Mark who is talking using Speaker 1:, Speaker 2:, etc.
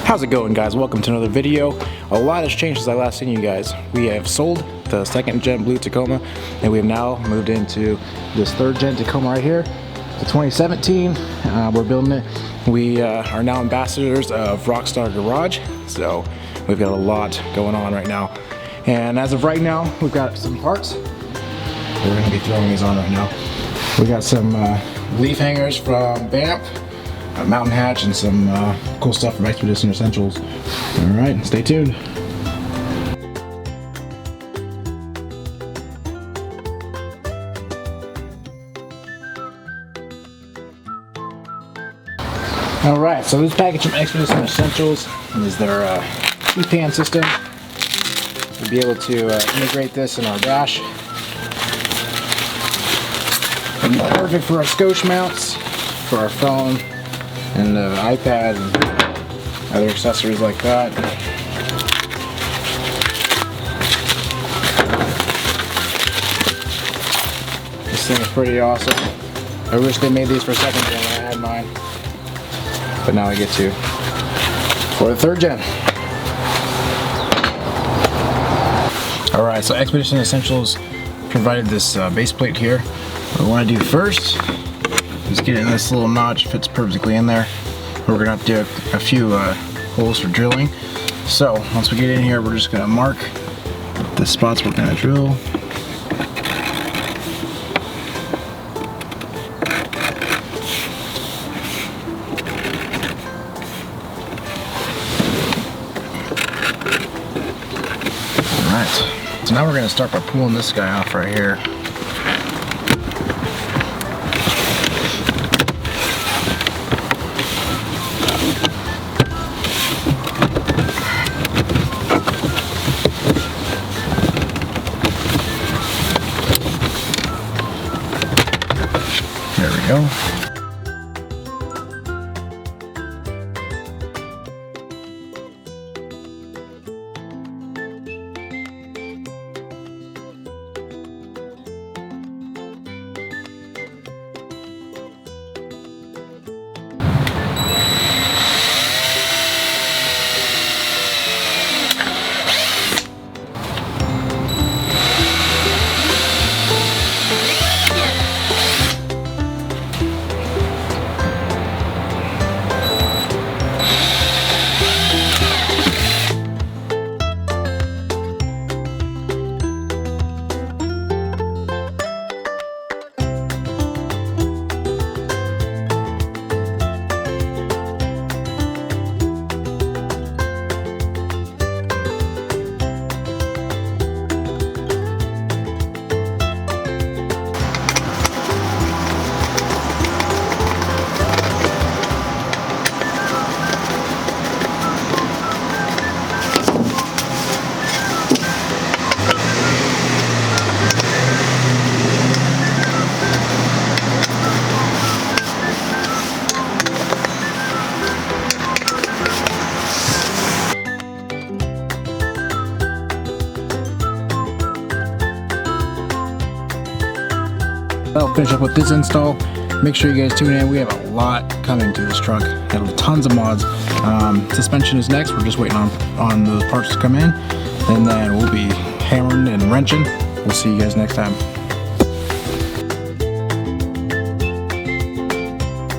Speaker 1: How's it going, guys? Welcome to another video. A lot has changed since I last seen you guys. We have sold the second gen blue Tacoma and we have now moved into this third gen Tacoma right here, the 2017. We're building it. We are now ambassadors of Rockstar Garage, so we've got a lot going on right now. And as of right now, we've got some parts. We're going to be throwing these on right now. We got some leaf hangers from Bamp, a mountain hatch, and some cool stuff from Expedition Essentials. Alright, stay tuned. Alright, so this package from Expedition Essentials is their E-pan system. We'll be able to integrate this in our dash. It'll be perfect for our scotch mounts, for our phone, and the iPad and other accessories like that. This thing is pretty awesome. I wish they made these for second gen when I had mine, but now I get to for the third gen. Alright, so Expedition Essentials provided this base plate here. What I want to do first is get it in this little notch, fits perfectly in there. We're going to have to do a few holes for drilling. So once we get in here, we're just going to mark the spots we're going to drill. Alright, so now we're going to start by pulling this guy off right here. There we go. I'll finish up with this install. Make sure you guys tune in. We have a lot coming to this truck. Have tons of mods. Suspension is next. We're just waiting on those parts to come in, and then we'll be hammering and wrenching. We'll see you guys next time.